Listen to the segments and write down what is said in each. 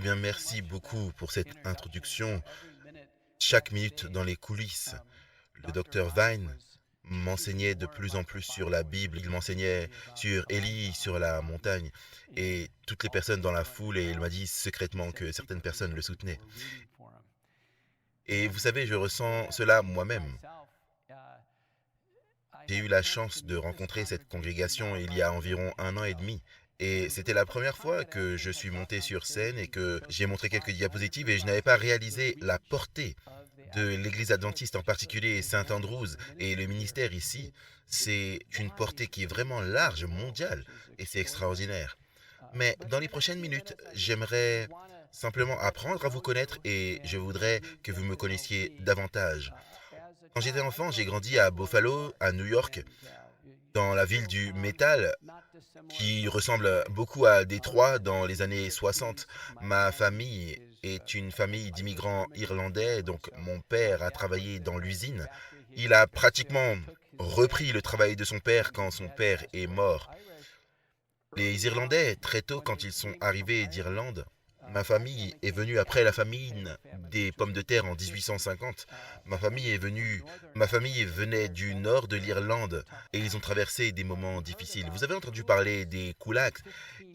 bien, merci beaucoup pour cette introduction. Chaque minute dans les coulisses, le docteur Vine m'enseignait de plus en plus sur la Bible, il m'enseignait sur Élie, sur la montagne, et toutes les personnes dans la foule, et il m'a dit secrètement que certaines personnes le soutenaient. Et vous savez, je ressens cela moi-même. J'ai eu la chance de rencontrer cette congrégation il y a environ 1 an et demi. Et c'était la première fois que je suis monté sur scène et que j'ai montré quelques diapositives et je n'avais pas réalisé la portée de l'Église adventiste, en particulier Saint Andrews et le ministère ici. C'est une portée qui est vraiment large, mondiale, et c'est extraordinaire. Mais dans les prochaines minutes, j'aimerais simplement apprendre à vous connaître et je voudrais que vous me connaissiez davantage. Quand j'étais enfant, j'ai grandi à Buffalo, à New York, dans la ville du métal, qui ressemble beaucoup à Détroit dans les années 60. Ma famille est une famille d'immigrants irlandais, donc mon père a travaillé dans l'usine. Il a pratiquement repris le travail de son père quand son père est mort. Les Irlandais, très tôt quand ils sont arrivés d'Irlande, ma famille est venue après la famine des pommes de terre en 1850. Ma famille venait du nord de l'Irlande et ils ont traversé des moments difficiles. Vous avez entendu parler des kulaks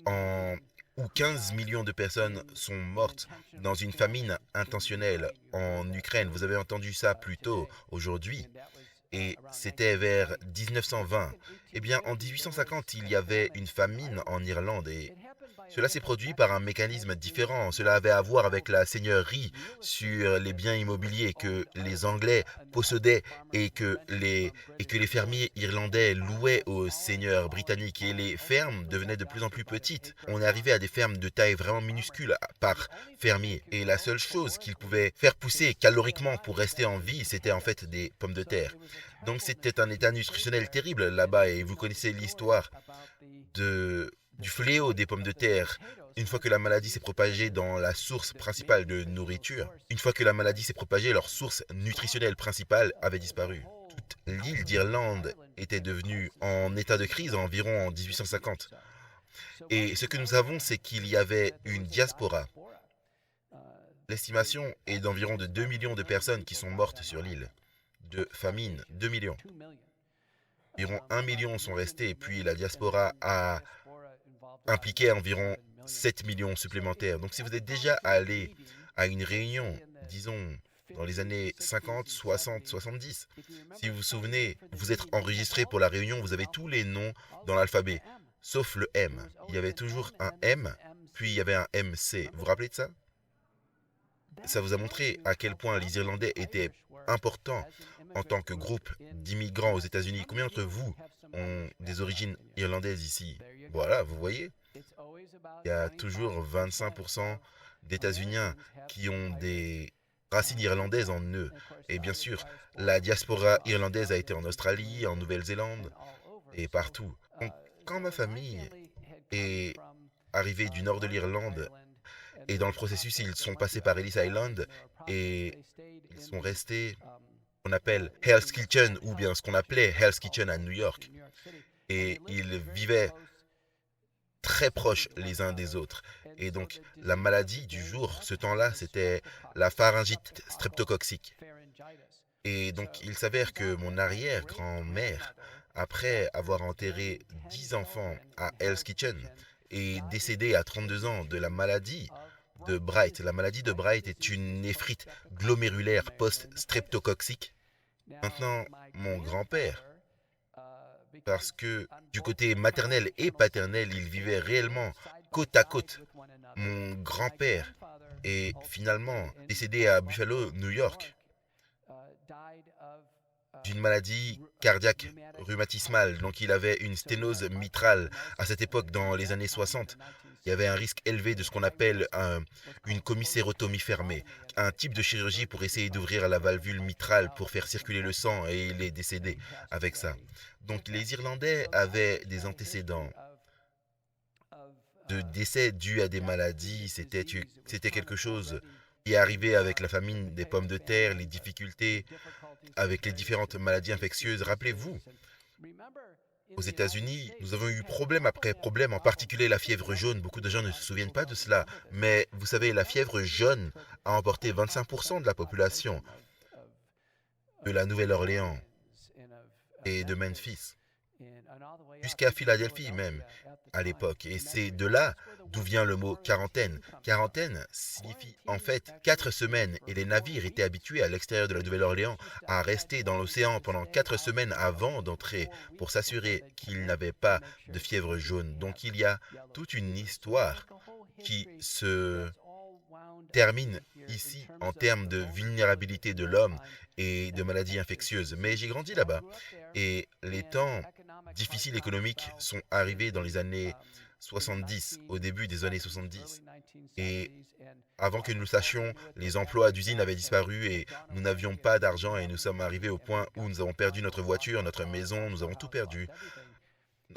en où 15 millions de personnes sont mortes dans une famine intentionnelle en Ukraine. Vous avez entendu ça plus tôt aujourd'hui et c'était vers 1920. Eh bien, en 1850, il y avait une famine en Irlande et cela s'est produit par un mécanisme différent. Cela avait à voir avec la seigneurie sur les biens immobiliers que les Anglais possédaient et que les fermiers irlandais louaient aux seigneurs britanniques. Et les fermes devenaient de plus en plus petites. On est arrivé à des fermes de taille vraiment minuscule par fermier. Et la seule chose qu'ils pouvaient faire pousser caloriquement pour rester en vie, c'était en fait des pommes de terre. Donc c'était un état nutritionnel terrible là-bas. Et vous connaissez l'histoire de du fléau des pommes de terre. Une fois que la maladie s'est propagée dans la source principale de nourriture, une fois que la maladie s'est propagée, leur source nutritionnelle principale avait disparu. Toute l'île d'Irlande était devenue en état de crise environ en 1850. Et ce que nous savons, c'est qu'il y avait une diaspora. L'estimation est d'environ de 2 millions de personnes qui sont mortes sur l'île. De famine, 2 millions. Environ 1 million sont restés, et puis la diaspora a impliqué environ 7 millions supplémentaires. Donc si vous êtes déjà allé à une réunion, disons, dans les années 50, 60, 70, si vous vous souvenez, vous êtes enregistré pour la réunion, vous avez tous les noms dans l'alphabet, sauf le M. Il y avait toujours un M, puis il y avait un MC. Vous vous rappelez de ça? Ça vous a montré à quel point les Irlandais étaient importants en tant que groupe d'immigrants aux États-Unis. Combien d'entre vous ont des origines irlandaises ici? Voilà, vous voyez, il y a toujours 25% d'États-Uniens qui ont des racines irlandaises en eux. Et bien sûr, la diaspora irlandaise a été en Australie, en Nouvelle-Zélande et partout. Donc, quand ma famille est arrivée du nord de l'Irlande, et dans le processus, ils sont passés par Ellis Island et ils sont restés, on appelle Hell's Kitchen, ou bien ce qu'on appelait Hell's Kitchen à New York. Et ils vivaient très proches les uns des autres. Et donc, la maladie du jour, ce temps-là, c'était la pharyngite streptococcique. Et donc, il s'avère que mon arrière-grand-mère, après avoir enterré 10 enfants à Hell's Kitchen, est décédée à 32 ans de la maladie de Bright. La maladie de Bright est une néphrite glomérulaire post-streptococcique. Maintenant, mon grand-père, parce que du côté maternel et paternel, ils vivaient réellement côte à côte. Mon grand-père est finalement décédé à Buffalo, New York, d'une maladie cardiaque rhumatismale. Donc il avait une sténose mitrale. À cette époque, dans les années 60, il y avait un risque élevé de ce qu'on appelle une commissérotomie fermée, un type de chirurgie pour essayer d'ouvrir la valvule mitrale pour faire circuler le sang, et il est décédé avec ça. Donc les Irlandais avaient des antécédents de décès dus à des maladies. C'était quelque chose qui est arrivé avec la famine des pommes de terre, les difficultés avec les différentes maladies infectieuses. Rappelez-vous, Aux États-Unis, nous avons eu problème après problème, en particulier la fièvre jaune. Beaucoup de gens ne se souviennent pas de cela, mais vous savez, la fièvre jaune a emporté 25% de la population de la Nouvelle-Orléans et de Memphis, jusqu'à Philadelphie même, à l'époque. Et c'est de là d'où vient le mot quarantaine. Quarantaine signifie en fait 4 semaines, et les navires étaient habitués à l'extérieur de la Nouvelle-Orléans à rester dans l'océan pendant 4 semaines avant d'entrer pour s'assurer qu'ils n'avaient pas de fièvre jaune. Donc il y a toute une histoire qui se termine ici en termes de vulnérabilité de l'homme et de maladies infectieuses. Mais j'ai grandi là-bas et les temps difficiles économiques sont arrivés dans les années 70, au début des années 70. Et avant que nous le sachions, les emplois d'usine avaient disparu et nous n'avions pas d'argent et nous sommes arrivés au point où nous avons perdu notre voiture, notre maison, nous avons tout perdu.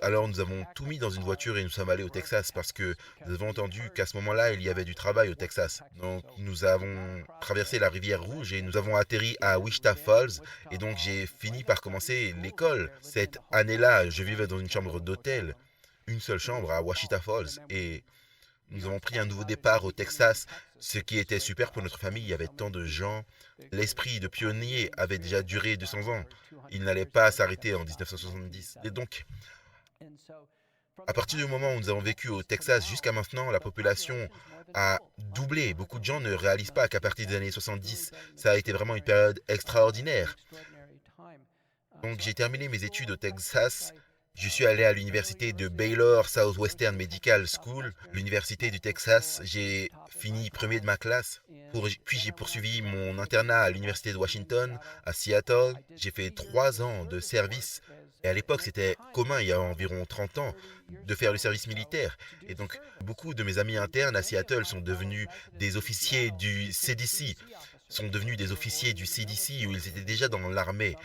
Alors nous avons tout mis dans une voiture et nous sommes allés au Texas parce que nous avons entendu qu'à ce moment-là, il y avait du travail au Texas. Donc nous avons traversé la rivière Rouge et nous avons atterri à Wichita Falls. Et donc j'ai fini par commencer l'école. Cette année-là, je vivais dans une chambre d'hôtel, une seule chambre à Wichita Falls. Et nous avons pris un nouveau départ au Texas, ce qui était super pour notre famille. Il y avait tant de gens. L'esprit de pionnier avait déjà duré 200 ans. Il n'allait pas s'arrêter en 1970. Et donc, à partir du moment où nous avons vécu au Texas jusqu'à maintenant, la population a doublé. Beaucoup de gens ne réalisent pas qu'à partir des années 70, ça a été vraiment une période extraordinaire. Donc j'ai terminé mes études au Texas. Je suis allé à l'université de Baylor Southwestern Medical School, l'université du Texas. J'ai fini premier de ma classe. Puis j'ai poursuivi mon internat à l'université de Washington, à Seattle. J'ai fait 3 ans de service. Et à l'époque, c'était commun, il y a environ 30 ans, de faire le service militaire. Et donc, beaucoup de mes amis internes à Seattle sont devenus des officiers du CDC, sont devenus des officiers du CDC où ils étaient déjà dans l'armée.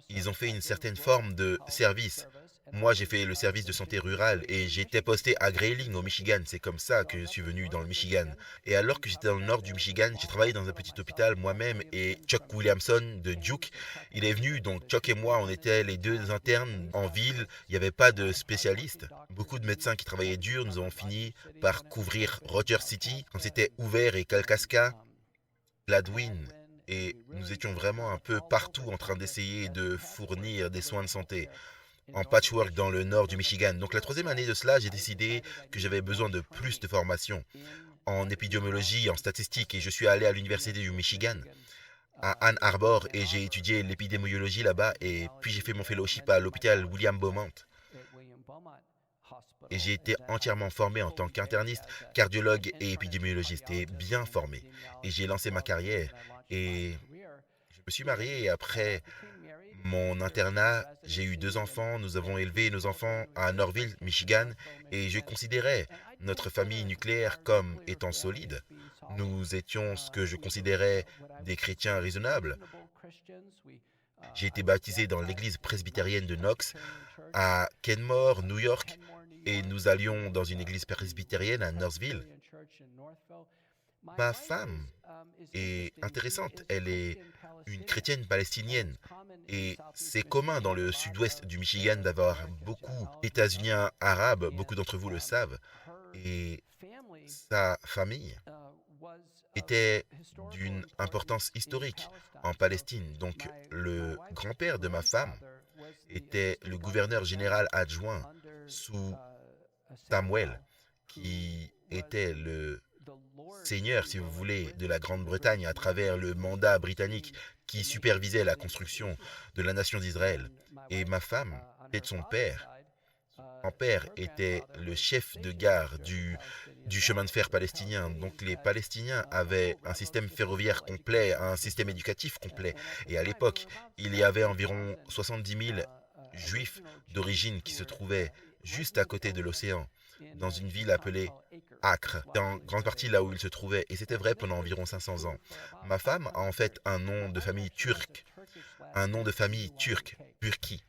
Ils ont fait une certaine forme de service. Moi, j'ai fait le service de santé rurale et j'étais posté à Grayling, au Michigan. C'est comme ça que je suis venu dans le Michigan. Et alors que j'étais dans le nord du Michigan, j'ai travaillé dans un petit hôpital moi-même et Chuck Williamson de Duke, il est venu. Donc Chuck et moi, on était les deux internes en ville. Il n'y avait pas de spécialistes. Beaucoup de médecins qui travaillaient dur. Nous avons fini par couvrir Roger City quand c'était ouvert et Kalkaska, Gladwin. Et nous étions vraiment un peu partout en train d'essayer de fournir des soins de santé en patchwork dans le nord du Michigan. Donc la 3e année de cela, j'ai décidé que j'avais besoin de plus de formation en épidémiologie, en statistique, et je suis allé à l'université du Michigan, à Ann Arbor, et j'ai étudié l'épidémiologie là-bas, et puis j'ai fait mon fellowship à l'hôpital William Beaumont. Et j'ai été entièrement formé en tant qu'interniste, cardiologue et épidémiologiste, et bien formé. Et j'ai lancé ma carrière, et je me suis marié, et après mon internat, j'ai eu 2 enfants. Nous avons élevé nos enfants à Norville, Michigan, et je considérais notre famille nucléaire comme étant solide. Nous étions ce que je considérais des chrétiens raisonnables. J'ai été baptisé dans l'église presbytérienne de Knox, à Kenmore, New York, et nous allions dans une église presbytérienne à Northville. Ma femme est intéressante. Elle est une chrétienne palestinienne. Et c'est commun dans le sud-ouest du Michigan d'avoir beaucoup d'États-Uniens arabes, beaucoup d'entre vous le savent. Et sa famille était d'une importance historique en Palestine. Donc le grand-père de ma femme était le gouverneur général adjoint sous Samuel, qui était le seigneur, si vous voulez, de la Grande-Bretagne à travers le mandat britannique qui supervisait la construction de la nation d'Israël. Et ma femme, et de son père, mon père était le chef de gare du chemin de fer palestinien. Donc les Palestiniens avaient un système ferroviaire complet, un système éducatif complet. Et à l'époque, il y avait environ 70 000 juifs d'origine qui se trouvaient juste à côté de l'océan, dans une ville appelée Acre, en grande partie là où il se trouvait, et c'était vrai pendant environ 500 ans. Ma femme a en fait un nom de famille turc, Burki.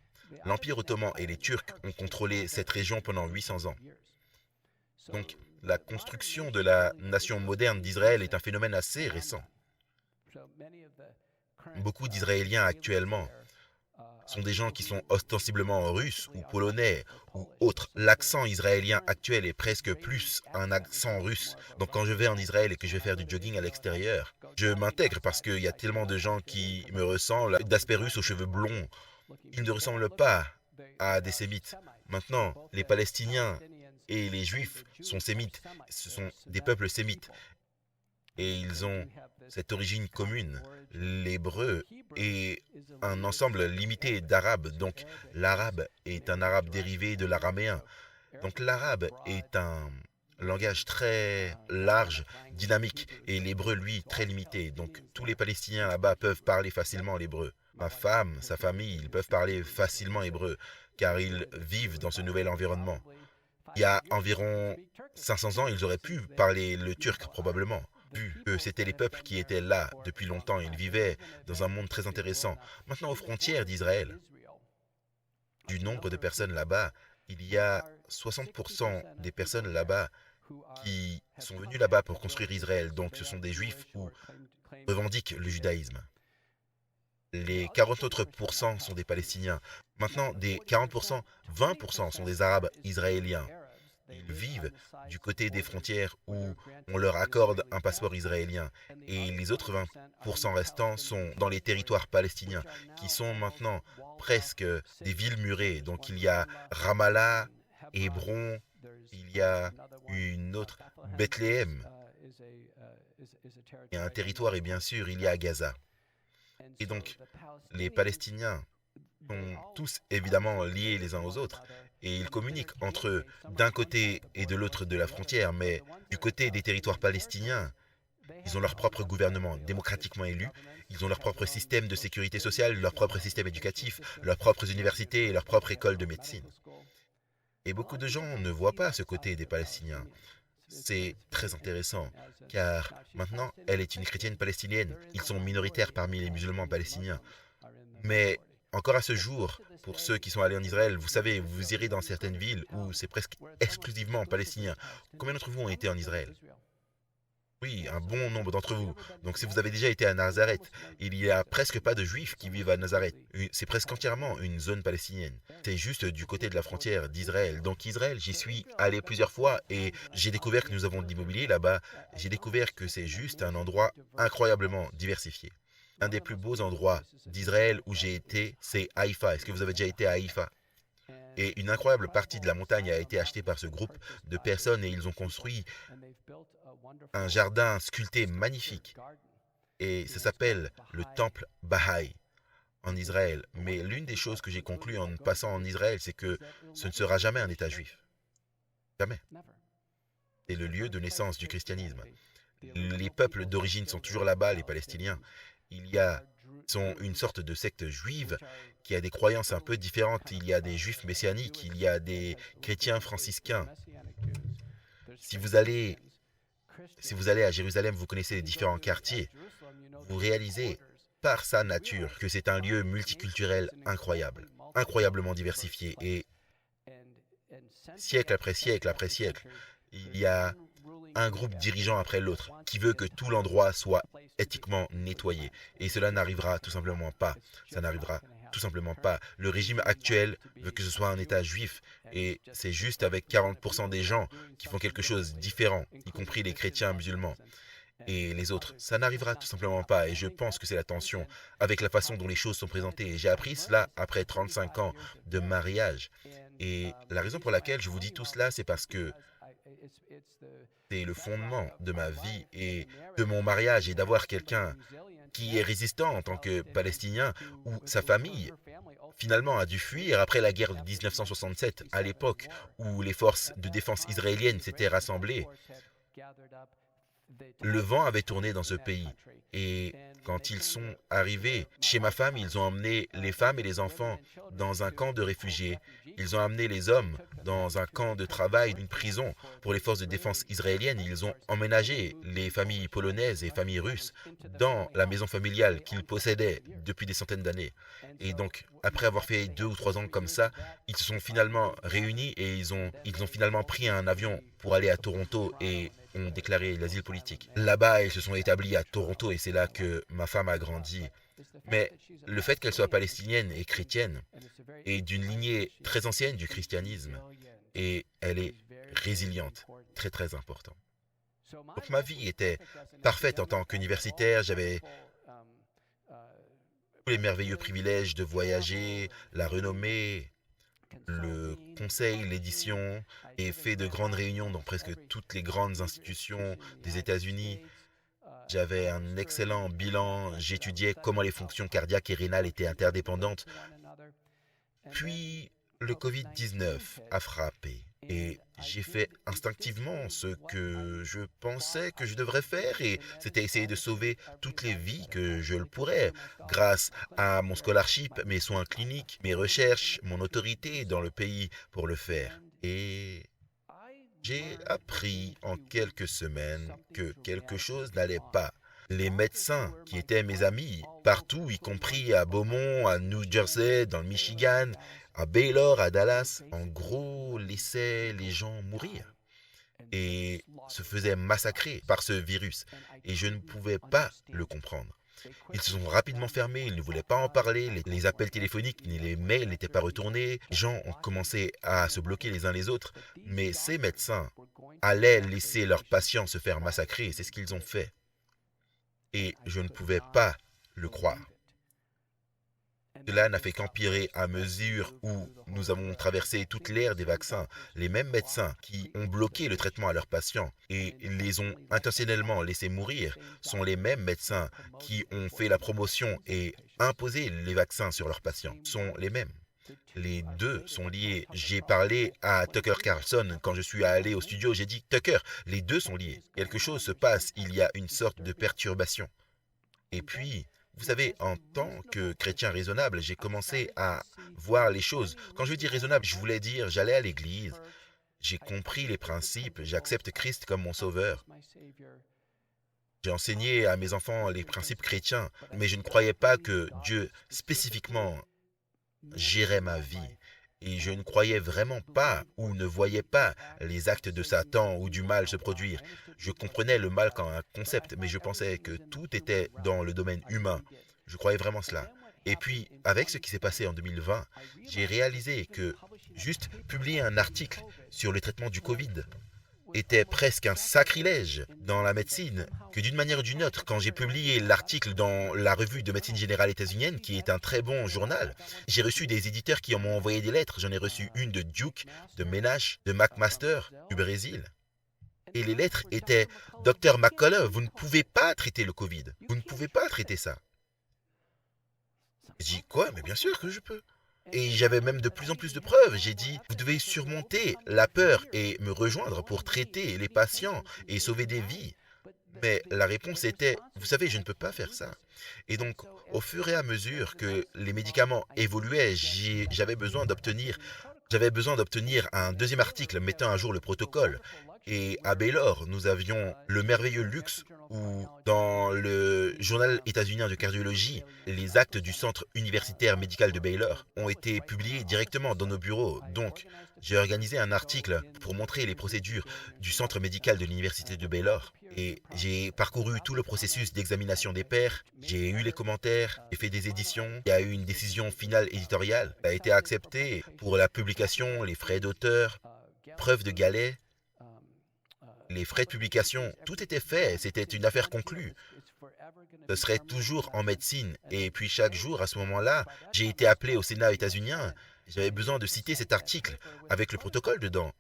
L'Empire ottoman et les Turcs ont contrôlé cette région pendant 800 ans. Donc, la construction de la nation moderne d'Israël est un phénomène assez récent. Beaucoup d'Israéliens actuellement sont des gens qui sont ostensiblement russes ou polonais ou autres. L'accent israélien actuel est presque plus un accent russe. Donc quand je vais en Israël et que je vais faire du jogging à l'extérieur, je m'intègre parce qu'il y a tellement de gens qui me ressemblent, d'aspect russe aux cheveux blonds. Ils ne ressemblent pas à des sémites. Maintenant, les Palestiniens et les Juifs sont sémites. Ce sont des peuples sémites. Et ils ont cette origine commune. L'hébreu est un ensemble limité d'arabes. Donc l'arabe est un arabe dérivé de l'araméen. Donc l'arabe est un langage très large, dynamique, et l'hébreu, lui, très limité. Donc tous les Palestiniens là-bas peuvent parler facilement l'hébreu. Ma femme, sa famille, ils peuvent parler facilement hébreu, car ils vivent dans ce nouvel environnement. Il y a environ 500 ans, ils auraient pu parler le turc probablement, vu que c'était les peuples qui étaient là depuis longtemps. Ils vivaient dans un monde très intéressant. Maintenant, aux frontières d'Israël, du nombre de personnes là-bas, il y a 60% des personnes là-bas qui sont venues là-bas pour construire Israël. Donc ce sont des juifs ou revendiquent le judaïsme. Les 40 autres pourcents sont des Palestiniens. Maintenant, des 40%, 20% sont des Arabes israéliens. Ils vivent du côté des frontières où on leur accorde un passeport israélien. Et les autres 20% restants sont dans les territoires palestiniens, qui sont maintenant presque des villes murées. Donc il y a Ramallah, Hébron, il y a une autre, Bethléem. Il y a un territoire et bien sûr il y a Gaza. Et donc les Palestiniens sont tous évidemment liés les uns aux autres et ils communiquent entre eux d'un côté et de l'autre de la frontière, mais du côté des territoires palestiniens, ils ont leur propre gouvernement démocratiquement élu, ils ont leur propre système de sécurité sociale, leur propre système éducatif, leurs propres universités et leur propre école de médecine. Et beaucoup de gens ne voient pas ce côté des Palestiniens. C'est très intéressant, car maintenant, elle est une chrétienne palestinienne. Ils sont minoritaires parmi les musulmans palestiniens. Mais encore à ce jour, pour ceux qui sont allés en Israël, vous savez, vous irez dans certaines villes où c'est presque exclusivement palestinien. Combien d'entre vous ont été en Israël? Oui, un bon nombre d'entre vous. Donc si vous avez déjà été à Nazareth, il n'y a presque pas de juifs qui vivent à Nazareth. C'est presque entièrement une zone palestinienne. C'est juste du côté de la frontière d'Israël. Donc Israël, j'y suis allé plusieurs fois et j'ai découvert que nous avons de l'immobilier là-bas. J'ai découvert que c'est juste un endroit incroyablement diversifié. Un des plus beaux endroits d'Israël où j'ai été, c'est Haïfa. Est-ce que vous avez déjà été à Haïfa? Et une incroyable partie de la montagne a été achetée par ce groupe de personnes et ils ont construit un jardin sculpté magnifique. Et ça s'appelle le temple Baha'i en Israël. Mais l'une des choses que j'ai conclues en passant en Israël, c'est que ce ne sera jamais un État juif. Jamais. C'est le lieu de naissance du christianisme. Les peuples d'origine sont toujours là-bas, les Palestiniens. Il y a sont une sorte de secte juive qui a des croyances un peu différentes. Il y a des juifs messianiques, il y a des chrétiens franciscains. Si vous allez à Jérusalem, vous connaissez les différents quartiers. Vous réalisez par sa nature que c'est un lieu multiculturel incroyable, incroyablement diversifié. Et siècle après siècle après siècle, il y a un groupe dirigeant après l'autre qui veut que tout l'endroit soit éthiquement nettoyé. Et cela n'arrivera tout simplement pas. Ça n'arrivera tout simplement pas. Le régime actuel veut que ce soit un État juif. Et c'est juste avec 40% des gens qui font quelque chose de différent, y compris les chrétiens musulmans. Et les autres, ça n'arrivera tout simplement pas. Et je pense que c'est la tension avec la façon dont les choses sont présentées. Et j'ai appris cela après 35 ans de mariage. Et la raison pour laquelle je vous dis tout cela, c'est parce que c'est le fondement de ma vie et de mon mariage et d'avoir quelqu'un qui est résistant en tant que Palestinien où sa famille finalement a dû fuir après la guerre de 1967, à l'époque où les forces de défense israéliennes s'étaient rassemblées. Le vent avait tourné dans ce pays et quand ils sont arrivés chez ma femme, ils ont emmené les femmes et les enfants dans un camp de réfugiés. Ils ont amené les hommes dans un camp de travail, une prison pour les forces de défense israéliennes. Ils ont emménagé les familles polonaises et familles russes dans la maison familiale qu'ils possédaient depuis des centaines d'années. Et donc, après avoir fait 2 ou 3 ans comme ça, ils se sont finalement réunis et ils ont finalement pris un avion pour aller à Toronto et ont déclaré l'asile politique. Là-bas, ils se sont établis à Toronto et c'est là que ma femme a grandi. Mais le fait qu'elle soit palestinienne et chrétienne est d'une lignée très ancienne du christianisme et elle est résiliente, très très important. Donc ma vie était parfaite en tant qu'universitaire, j'avais tous les merveilleux privilèges de voyager, la renommée, le conseil, l'édition, et fait de grandes réunions dans presque toutes les grandes institutions des États-Unis. J'avais un excellent bilan, j'étudiais comment les fonctions cardiaques et rénales étaient interdépendantes. Puis le Covid-19 a frappé et j'ai fait instinctivement ce que je pensais que je devrais faire et c'était essayer de sauver toutes les vies que je le pourrais grâce à mon scholarship, mes soins cliniques, mes recherches, mon autorité dans le pays pour le faire. Et j'ai appris en quelques semaines que quelque chose n'allait pas. Les médecins qui étaient mes amis, partout, y compris à Beaumont, à New Jersey, dans le Michigan, à Baylor, à Dallas, en gros, laissaient les gens mourir et se faisaient massacrer par ce virus. Et je ne pouvais pas le comprendre. Ils se sont rapidement fermés, ils ne voulaient pas en parler, les appels téléphoniques ni les mails n'étaient pas retournés, les gens ont commencé à se bloquer les uns les autres, mais ces médecins allaient laisser leurs patients se faire massacrer, et c'est ce qu'ils ont fait. Et je ne pouvais pas le croire. Cela n'a fait qu'empirer à mesure où nous avons traversé toute l'ère des vaccins. Les mêmes médecins qui ont bloqué le traitement à leurs patients et les ont intentionnellement laissés mourir sont les mêmes médecins qui ont fait la promotion et imposé les vaccins sur leurs patients. Sont les mêmes. Les deux sont liés. J'ai parlé à Tucker Carlson quand je suis allé au studio. J'ai dit, Tucker, les deux sont liés. Quelque chose se passe. Il y a une sorte de perturbation. Et puis, vous savez, en tant que chrétien raisonnable, j'ai commencé à voir les choses. Quand je dis raisonnable, je voulais dire, j'allais à l'église, j'ai compris les principes, j'accepte Christ comme mon sauveur. J'ai enseigné à mes enfants les principes chrétiens, mais je ne croyais pas que Dieu spécifiquement gérait ma vie. Et je ne croyais vraiment pas ou ne voyais pas les actes de Satan ou du mal se produire. Je comprenais le mal comme un concept, mais je pensais que tout était dans le domaine humain. Je croyais vraiment cela. Et puis, avec ce qui s'est passé en 2020, j'ai réalisé que juste publier un article sur le traitement du Covid était presque un sacrilège dans la médecine, que d'une manière ou d'une autre, quand j'ai publié l'article dans la revue de médecine générale états-unienne, qui est un très bon journal, j'ai reçu des éditeurs qui m'ont envoyé des lettres. J'en ai reçu une de Duke, de Ménache, de McMaster, du Brésil. Et les lettres étaient, Docteur McCullough, vous ne pouvez pas traiter le Covid. Vous ne pouvez pas traiter ça. J'ai dit, quoi? Mais bien sûr que je peux. Et j'avais même de plus en plus de preuves. J'ai dit, vous devez surmonter la peur et me rejoindre pour traiter les patients et sauver des vies. Mais la réponse était, vous savez, je ne peux pas faire ça. Et donc, au fur et à mesure que les médicaments évoluaient, j'avais besoin d'obtenir un deuxième article mettant à jour le protocole. Et à Baylor, nous avions le merveilleux luxe où, dans le journal états-unien de cardiologie, les actes du centre universitaire médical de Baylor ont été publiés directement dans nos bureaux. Donc, j'ai organisé un article pour montrer les procédures du centre médical de l'université de Baylor. Et j'ai parcouru tout le processus d'examination des pairs, j'ai eu les commentaires, j'ai fait des éditions, il y a eu une décision finale éditoriale, ça a été accepté pour la publication, les frais d'auteur, preuve de galets, les frais de publication, tout était fait, c'était une affaire conclue. Ce serait toujours en médecine. Et puis chaque jour, à ce moment-là, j'ai été appelé au Sénat états-unien. J'avais besoin de citer cet article avec le protocole dedans.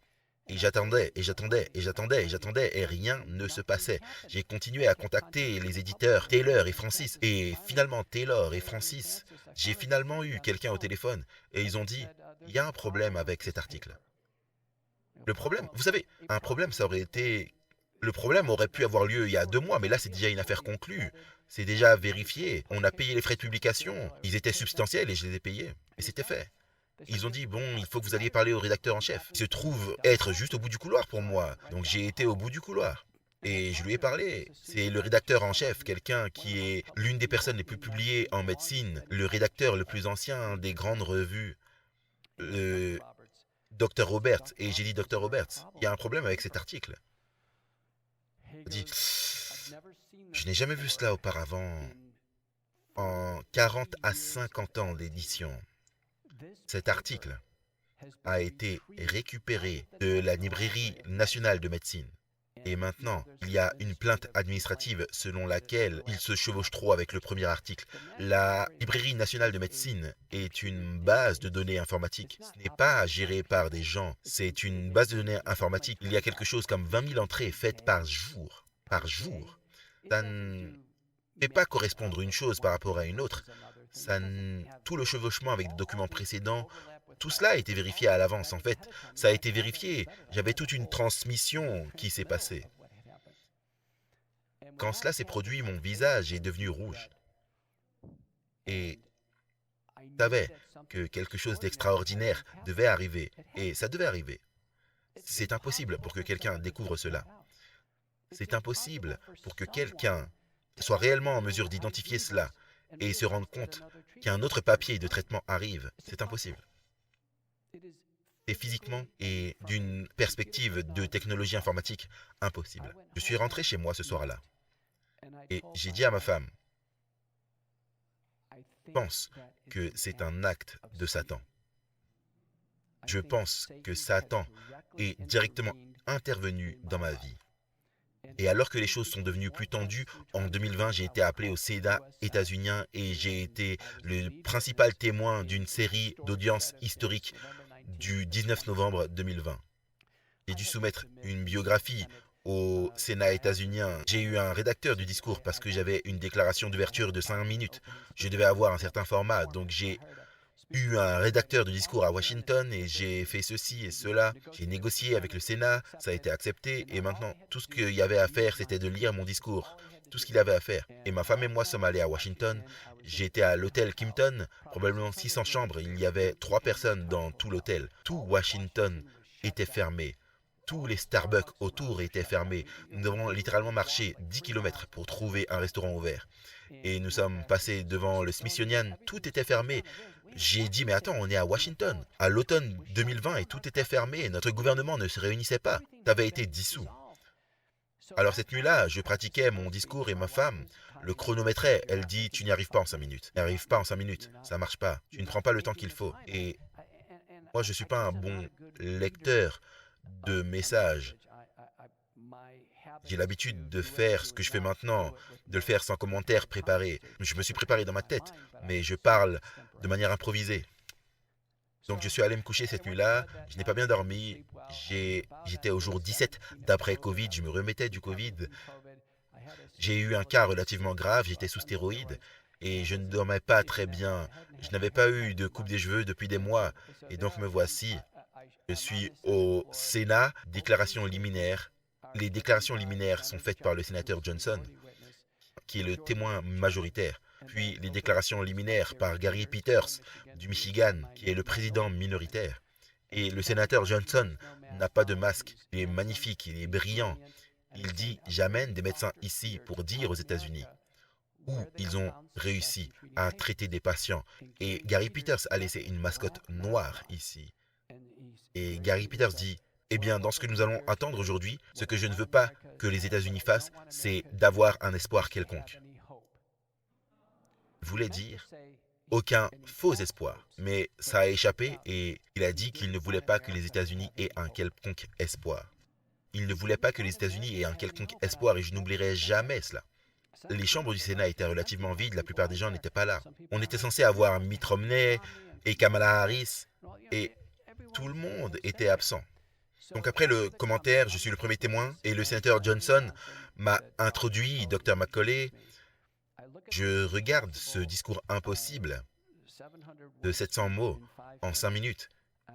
Et j'attendais, et j'attendais, et j'attendais, et j'attendais, et rien ne se passait. J'ai continué à contacter les éditeurs Taylor et Francis. Et finalement, Taylor et Francis, j'ai finalement eu quelqu'un au téléphone. Et ils ont dit, il y a un problème avec cet article. Le problème, vous savez, un problème, ça aurait été... Le problème aurait pu avoir lieu il y a 2 mois, mais là, c'est déjà une affaire conclue. C'est déjà vérifié. On a payé les frais de publication. Ils étaient substantiels et je les ai payés. Et c'était fait. Ils ont dit, bon, il faut que vous alliez parler au rédacteur en chef. Il se trouve être juste au bout du couloir pour moi. Donc j'ai été au bout du couloir. Et je lui ai parlé. C'est le rédacteur en chef, quelqu'un qui est l'une des personnes les plus publiées en médecine, le rédacteur le plus ancien des grandes revues, le Dr Roberts. Et j'ai dit, Dr Roberts, il y a un problème avec cet article. Il a dit, je n'ai jamais vu cela auparavant en 40 à 50 ans d'édition. Cet article a été récupéré de la librairie nationale de médecine. Et maintenant, il y a une plainte administrative selon laquelle il se chevauche trop avec le premier article. La librairie nationale de médecine est une base de données informatique. Ce n'est pas géré par des gens, c'est une base de données informatique. Il y a quelque chose comme 20 000 entrées faites par jour. Par jour. Ça ne fait pas correspondre une chose par rapport à une autre. Tout le chevauchement avec des documents précédents, tout cela a été vérifié à l'avance. En fait, ça a été vérifié. J'avais toute une transmission qui s'est passée. Quand cela s'est produit, mon visage est devenu rouge. Et je savais que quelque chose d'extraordinaire devait arriver. Et ça devait arriver. C'est impossible pour que quelqu'un découvre cela. C'est impossible pour que quelqu'un soit réellement en mesure d'identifier cela et se rendre compte qu'un autre papier de traitement arrive. C'est impossible. Et physiquement et d'une perspective de technologie informatique, impossible. Je suis rentré chez moi ce soir-là et j'ai dit à ma femme, je pense que c'est un acte de Satan. Je pense que Satan est directement intervenu dans ma vie. Et alors que les choses sont devenues plus tendues, en 2020, j'ai été appelé au Sénat états-unien et j'ai été le principal témoin d'une série d'audiences historiques du 19 novembre 2020. J'ai dû soumettre une biographie au Sénat états-unien. J'ai eu un rédacteur du discours parce que j'avais une déclaration d'ouverture de 5 minutes. Je devais avoir un certain format, donc j'ai eu un rédacteur de discours à Washington et j'ai fait ceci et cela. J'ai négocié avec le Sénat, ça a été accepté et maintenant tout ce qu'il y avait à faire c'était de lire mon discours. Tout ce qu'il avait à faire. Et ma femme et moi sommes allés à Washington. J'étais à l'hôtel Kimpton, probablement 600 chambres. Il y avait 3 personnes dans tout l'hôtel. Tout Washington était fermé. Tous les Starbucks autour étaient fermés. Nous avons littéralement marché 10 kilomètres pour trouver un restaurant ouvert. Et nous sommes passés devant le Smithsonian, tout était fermé. J'ai dit, mais attends, on est à Washington, à l'automne 2020 et tout était fermé, et notre gouvernement ne se réunissait pas, ça avait été dissous. Alors cette nuit-là, je pratiquais mon discours et ma femme le chronométrait. Elle dit, tu n'y arrives pas en 5 minutes. Tu n'y arrives pas en 5 minutes, ça ne marche pas. Tu ne prends pas le temps qu'il faut. Et moi, je ne suis pas un bon lecteur de messages. J'ai l'habitude de faire ce que je fais maintenant, de le faire sans commentaire préparé. Je me suis préparé dans ma tête, mais je parle de manière improvisée. Donc je suis allé me coucher cette nuit-là, je n'ai pas bien dormi, j'étais au jour 17 d'après Covid, je me remettais du Covid. J'ai eu un cas relativement grave, j'étais sous stéroïdes et je ne dormais pas très bien. Je n'avais pas eu de coupe des cheveux depuis des mois et donc me voici. Je suis au Sénat, déclaration liminaire. Les déclarations liminaires sont faites par le sénateur Johnson, qui est le témoin majoritaire. Puis les déclarations liminaires par Gary Peters du Michigan, qui est le président minoritaire. Et le sénateur Johnson n'a pas de masque. Il est magnifique, il est brillant. Il dit, j'amène des médecins ici pour dire aux États-Unis où ils ont réussi à traiter des patients. Et Gary Peters a laissé une mascotte noire ici. Et Gary Peters dit, eh bien, dans ce que nous allons attendre aujourd'hui, ce que je ne veux pas que les États-Unis fassent, c'est d'avoir un espoir quelconque. Il voulait dire aucun faux espoir, mais ça a échappé et il a dit qu'il ne voulait pas que les États-Unis aient un quelconque espoir. Il ne voulait pas que les États-Unis aient un quelconque espoir et je n'oublierai jamais cela. Les chambres du Sénat étaient relativement vides, la plupart des gens n'étaient pas là. On était censé avoir Mitt Romney et Kamala Harris et tout le monde était absent. Donc après le commentaire, je suis le premier témoin et le sénateur Johnson m'a introduit, Dr. McCauley. Je regarde ce discours impossible de 700 mots en 5 minutes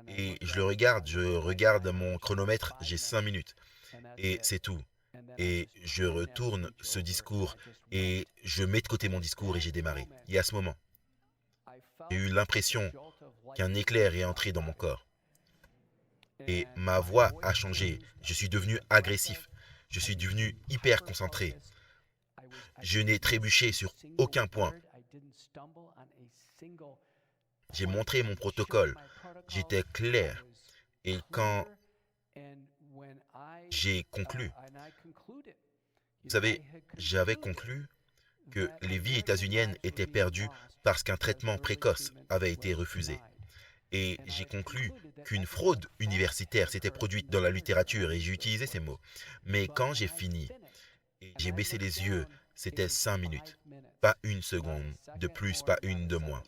et je regarde mon chronomètre, j'ai 5 minutes et c'est tout. Et je retourne ce discours et je mets de côté mon discours et j'ai démarré. Et à ce moment, j'ai eu l'impression qu'un éclair est entré dans mon corps. Et ma voix a changé. Je suis devenu agressif. Je suis devenu hyper concentré. Je n'ai trébuché sur aucun point. J'ai montré mon protocole. J'étais clair. Et quand j'ai conclu, vous savez, j'avais conclu que les vies états-uniennes étaient perdues parce qu'un traitement précoce avait été refusé. Et j'ai conclu qu'une fraude universitaire s'était produite dans la littérature et j'ai utilisé ces mots. Mais quand j'ai fini et j'ai baissé les yeux, c'était 5 minutes. Pas une seconde de plus, pas une de moins.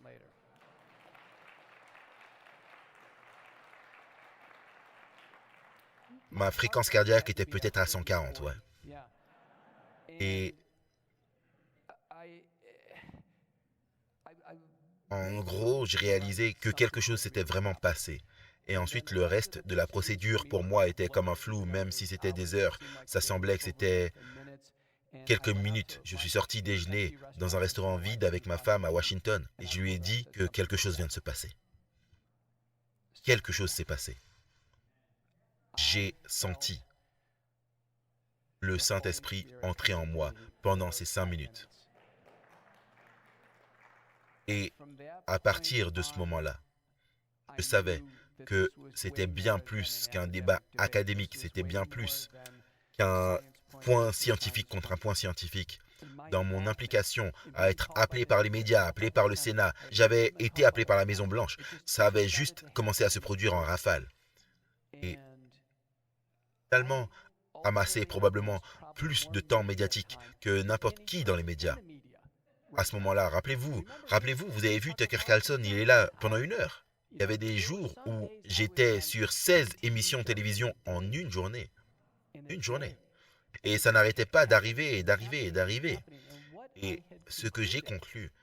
Ma fréquence cardiaque était peut-être à 140, ouais. Et en gros, j'ai réalisé que quelque chose s'était vraiment passé. Et ensuite, le reste de la procédure pour moi était comme un flou, même si c'était des heures. Ça semblait que c'était quelques minutes. Je suis sorti déjeuner dans un restaurant vide avec ma femme à Washington et je lui ai dit que quelque chose vient de se passer. Quelque chose s'est passé. J'ai senti le Saint-Esprit entrer en moi pendant ces 5 minutes. Et à partir de ce moment-là, je savais que c'était bien plus qu'un débat académique, c'était bien plus qu'un point scientifique contre un point scientifique. Dans mon implication à être appelé par les médias, appelé par le Sénat, j'avais été appelé par la Maison-Blanche. Ça avait juste commencé à se produire en rafale. Et tellement amassé probablement plus de temps médiatique que n'importe qui dans les médias. À ce moment-là, rappelez-vous, vous avez vu Tucker Carlson, il est là pendant 1 heure. Il y avait des jours où j'étais sur 16 émissions de télévision en une journée. Une journée. Et ça n'arrêtait pas d'arriver et d'arriver et d'arriver. Et ce que j'ai conclu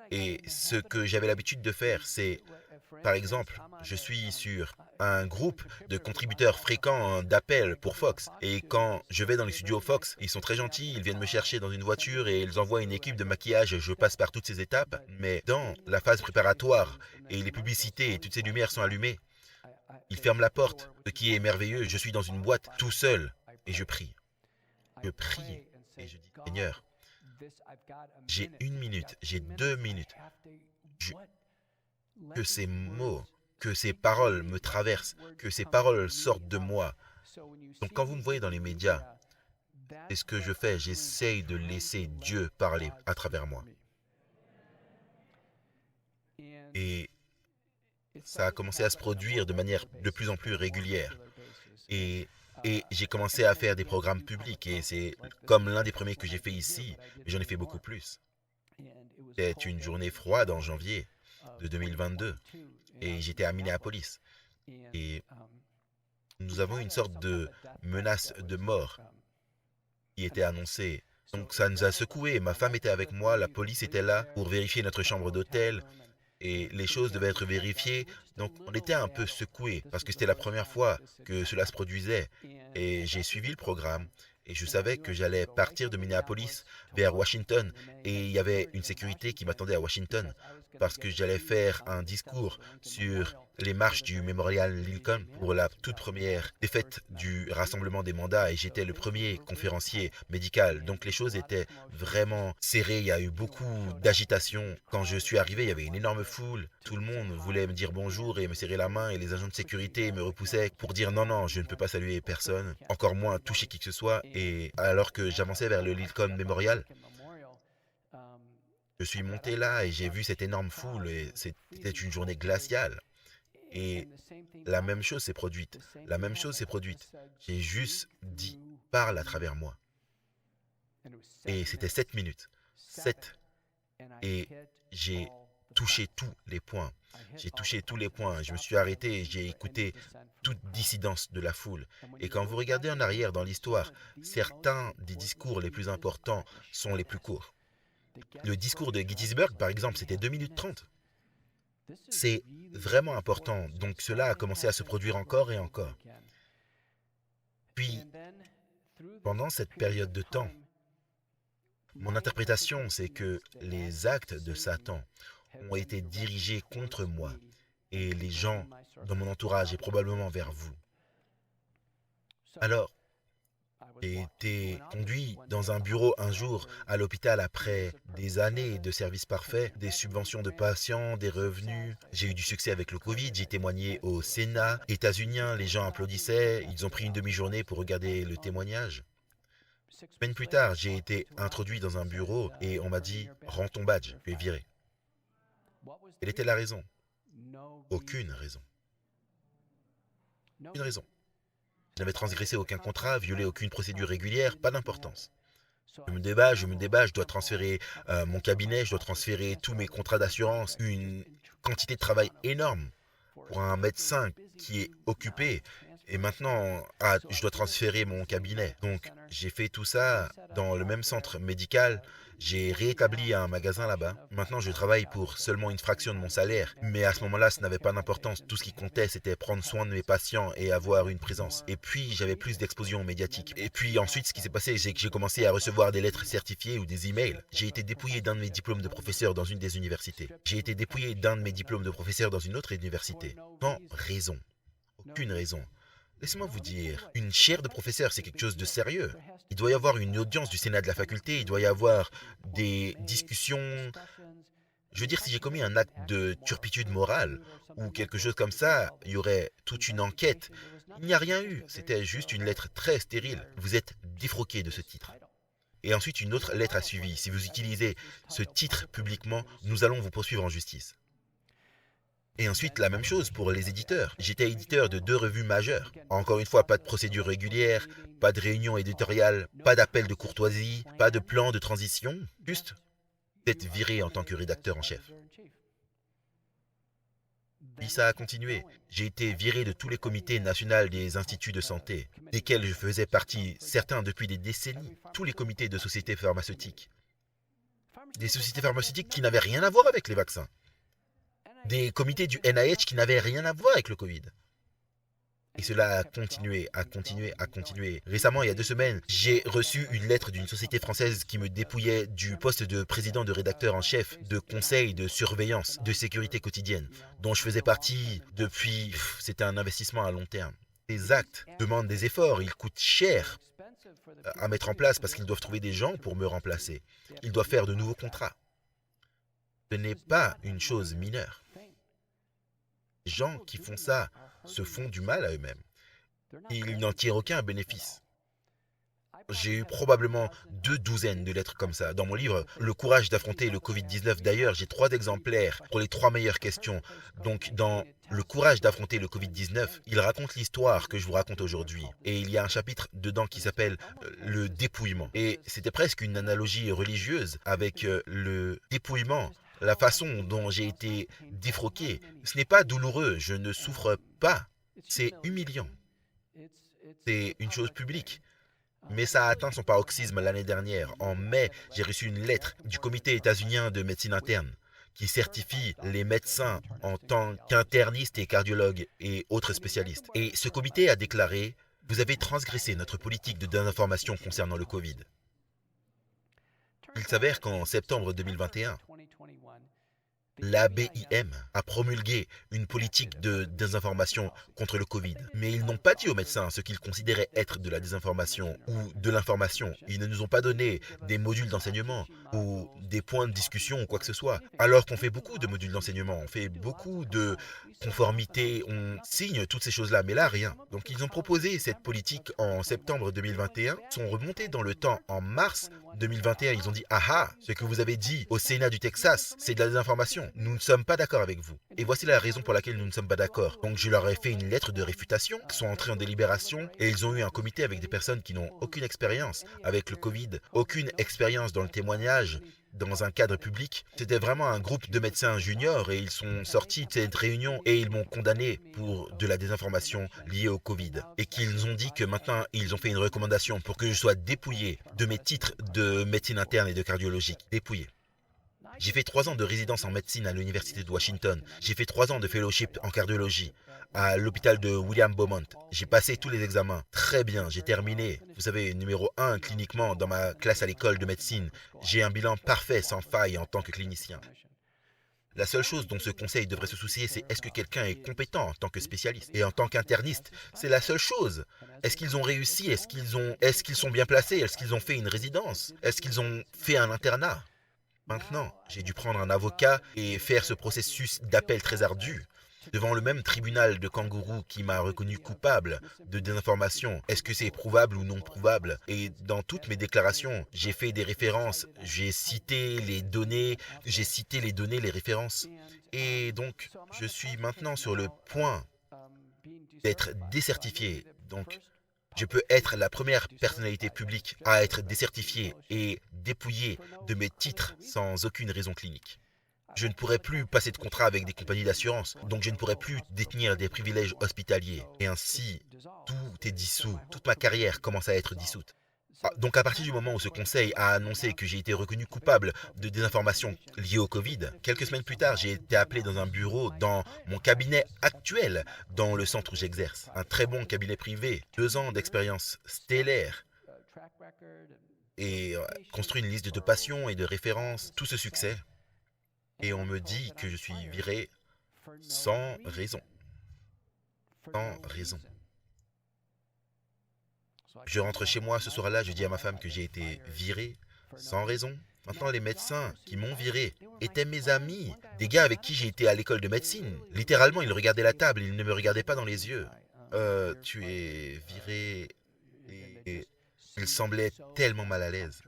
et ce que j'avais l'habitude de faire, c'est, par exemple, je suis sur un groupe de contributeurs fréquents d'appels pour Fox. Et quand je vais dans les studios Fox, ils sont très gentils, ils viennent me chercher dans une voiture et ils envoient une équipe de maquillage. Je passe par toutes ces étapes. Mais dans la phase préparatoire et les publicités et toutes ces lumières sont allumées, ils ferment la porte. Ce qui est merveilleux, je suis dans une boîte tout seul et je prie. Je prie et je dis, Seigneur, j'ai 1 minute, j'ai 2 minutes. Que ces mots, que ces paroles me traversent, que ces paroles sortent de moi. Donc quand vous me voyez dans les médias, c'est ce que je fais, j'essaye de laisser Dieu parler à travers moi. Et ça a commencé à se produire de manière de plus en plus régulière. Et, et j'ai commencé à faire des programmes publics et c'est comme l'un des premiers que j'ai fait ici, mais j'en ai fait beaucoup plus. C'était une journée froide en janvier de 2022 et j'étais à Minneapolis. Et nous avons une sorte de menace de mort qui était annoncée. Donc ça nous a secoués. Ma femme était avec moi, la police était là pour vérifier notre chambre d'hôtel et les choses devaient être vérifiées. Donc on était un peu secoués parce que c'était la première fois que cela se produisait. Et j'ai suivi le programme et je savais que j'allais partir de Minneapolis vers Washington et il y avait une sécurité qui m'attendait à Washington parce que j'allais faire un discours sur les marches du Memorial Lincoln pour la toute première défaite du rassemblement des mandats et j'étais le premier conférencier médical. Donc les choses étaient vraiment serrées, il y a eu beaucoup d'agitation. Quand je suis arrivé, il y avait une énorme foule. Tout le monde voulait me dire bonjour et me serrer la main et les agents de sécurité me repoussaient pour dire non, non, je ne peux pas saluer personne, encore moins toucher qui que ce soit. Et alors que j'avançais vers le Lincoln Memorial, je suis monté là et j'ai vu cette énorme foule et c'était une journée glaciale. Et la même chose s'est produite. La même chose s'est produite. J'ai juste dit, parle à travers moi. Et c'était 7 minutes. 7. Et j'ai touché tous les points. J'ai touché tous les points. Je me suis arrêté et j'ai écouté toute dissidence de la foule. Et quand vous regardez en arrière dans l'histoire, certains des discours les plus importants sont les plus courts. Le discours de Gettysburg, par exemple, c'était 2 minutes 30. C'est vraiment important. Donc cela a commencé à se produire encore et encore. Puis, pendant cette période de temps, mon interprétation, c'est que les actes de Satan ont été dirigés contre moi et les gens dans mon entourage et probablement vers vous. Alors, j'ai été conduit dans un bureau un jour à l'hôpital après des années de services parfaits, des subventions de patients, des revenus. J'ai eu du succès avec le Covid, j'ai témoigné au Sénat états-unien, les gens applaudissaient, ils ont pris une demi-journée pour regarder le témoignage. Semaine plus tard, j'ai été introduit dans un bureau et on m'a dit rends ton badge, tu es viré. Quelle était la raison? Aucune raison. Aucune raison. Je n'avais transgressé aucun contrat, violé aucune procédure régulière, pas d'importance. Je dois transférer mon cabinet, je dois transférer tous mes contrats d'assurance, une quantité de travail énorme pour un médecin qui est occupé. Et maintenant, je dois transférer mon cabinet. Donc, j'ai fait tout ça dans le même centre médical. J'ai réétabli un magasin là-bas. Maintenant, je travaille pour seulement une fraction de mon salaire. Mais à ce moment-là, ça n'avait pas d'importance. Tout ce qui comptait, c'était prendre soin de mes patients et avoir une présence. Et puis, j'avais plus d'exposition médiatique. Et puis ensuite, ce qui s'est passé, c'est que j'ai commencé à recevoir des lettres certifiées ou des emails. J'ai été dépouillé d'un de mes diplômes de professeur dans une des universités. J'ai été dépouillé d'un de mes diplômes de professeur dans une autre université. Sans raison. Aucune raison. Laissez-moi vous dire, une chaire de professeur, c'est quelque chose de sérieux. Il doit y avoir une audience du Sénat de la faculté, il doit y avoir des discussions. Je veux dire, si j'ai commis un acte de turpitude morale ou quelque chose comme ça, il y aurait toute une enquête. Il n'y a rien eu, c'était juste une lettre très stérile. Vous êtes défroqué de ce titre. Et ensuite, une autre lettre a suivi. Si vous utilisez ce titre publiquement, nous allons vous poursuivre en justice. Et ensuite, la même chose pour les éditeurs. J'étais éditeur de 2 revues majeures. Encore une fois, pas de procédure régulière, pas de réunion éditoriale, pas d'appel de courtoisie, pas de plan de transition. Juste d'être viré en tant que rédacteur en chef. Puis ça a continué. J'ai été viré de tous les comités nationaux des instituts de santé, desquels je faisais partie, certains depuis des décennies. Tous les comités de sociétés pharmaceutiques. Des sociétés pharmaceutiques qui n'avaient rien à voir avec les vaccins. Des comités du NIH qui n'avaient rien à voir avec le Covid. Et cela a continué, a continué, a continué. Récemment, il y a 2 semaines, j'ai reçu une lettre d'une société française qui me dépouillait du poste de président de rédacteur en chef, de conseil de surveillance, de sécurité quotidienne, dont je faisais partie depuis... C'était un investissement à long terme. Les actes demandent des efforts, ils coûtent cher à mettre en place parce qu'ils doivent trouver des gens pour me remplacer. Ils doivent faire de nouveaux contrats. Ce n'est pas une chose mineure. Les gens qui font ça se font du mal à eux-mêmes. Ils n'en tirent aucun bénéfice. J'ai eu probablement 2 douzaines de lettres comme ça. Dans mon livre, Le courage d'affronter le Covid-19, d'ailleurs, j'ai 3 exemplaires pour les 3 meilleures questions. Donc, dans Le courage d'affronter le Covid-19, il raconte l'histoire que je vous raconte aujourd'hui. Et il y a un chapitre dedans qui s'appelle Le dépouillement. Et c'était presque une analogie religieuse avec le dépouillement. La façon dont j'ai été défroqué, ce n'est pas douloureux, je ne souffre pas. C'est humiliant. C'est une chose publique. Mais ça a atteint son paroxysme l'année dernière. En mai, j'ai reçu une lettre du Comité états-unien de médecine interne qui certifie les médecins en tant qu'internistes et cardiologues et autres spécialistes. Et ce comité a déclaré « Vous avez transgressé notre politique de désinformation concernant le Covid ». Il s'avère qu'en septembre 2021, l'ABIM a promulgué une politique de désinformation contre le Covid. Mais ils n'ont pas dit aux médecins ce qu'ils considéraient être de la désinformation ou de l'information. Ils ne nous ont pas donné des modules d'enseignement ou des points de discussion ou quoi que ce soit. Alors qu'on fait beaucoup de modules d'enseignement, on fait beaucoup de conformité, on signe toutes ces choses-là, mais là, rien. Donc ils ont proposé cette politique en septembre 2021, sont remontés dans le temps en mars 2021. Ils ont dit « Ah ah, ce que vous avez dit au Sénat du Texas, c'est de la désinformation. Nous ne sommes pas d'accord avec vous. » Et voici la raison pour laquelle nous ne sommes pas d'accord. Donc je leur ai fait une lettre de réfutation, ils sont entrés en délibération et ils ont eu un comité avec des personnes qui n'ont aucune expérience avec le Covid, aucune expérience dans le témoignage, dans un cadre public. C'était vraiment un groupe de médecins juniors et ils sont sortis de cette réunion et ils m'ont condamné pour de la désinformation liée au Covid. Et qu'ils ont dit que maintenant ils ont fait une recommandation pour que je sois dépouillé de mes titres de médecine interne et de cardiologie. Dépouillé. J'ai fait 3 ans de résidence en médecine à l'université de Washington. J'ai fait 3 ans de fellowship en cardiologie à l'hôpital de William Beaumont. J'ai passé tous les examens. Très bien, j'ai terminé. Vous savez, numéro 1 cliniquement dans ma classe à l'école de médecine. J'ai un bilan parfait, sans faille en tant que clinicien. La seule chose dont ce conseil devrait se soucier, c'est est-ce que quelqu'un est compétent en tant que spécialiste. Et en tant qu'interniste, c'est la seule chose. Est-ce qu'ils ont réussi? Est-ce qu'ils sont bien placés? Est-ce qu'ils ont fait une résidence? Est-ce qu'ils ont fait un internat? Maintenant, j'ai dû prendre un avocat et faire ce processus d'appel très ardu. devant le même tribunal de kangourou qui m'a reconnu coupable de désinformation. Est-ce que c'est prouvable ou non prouvable? Et dans toutes mes déclarations, j'ai fait des références, j'ai cité les données, les références. Et donc, je suis maintenant sur le point d'être décertifié. Donc, je peux être la première personnalité publique à être décertifiée et dépouillée de mes titres sans aucune raison clinique. Je ne pourrai plus passer de contrat avec des compagnies d'assurance, donc je ne pourrai plus détenir des privilèges hospitaliers. Et ainsi, tout est dissous. Toute ma carrière commence à être dissoute. Donc à partir du moment où ce conseil a annoncé que j'ai été reconnu coupable de désinformation liée au Covid, quelques semaines plus tard, j'ai été appelé dans un bureau dans mon cabinet actuel, dans le centre où j'exerce. Un très bon cabinet privé, 2 ans d'expérience stellaire et construit une liste de passions et de références, tout ce succès. Et on me dit que je suis viré sans raison. Sans raison. Je rentre chez moi ce soir-là, je dis à ma femme que j'ai été viré sans raison. Maintenant, les médecins qui m'ont viré étaient mes amis, des gars avec qui j'ai été à l'école de médecine. Littéralement, ils regardaient la table, ils ne me regardaient pas dans les yeux. Tu es viré. Et ils semblaient tellement mal à l'aise.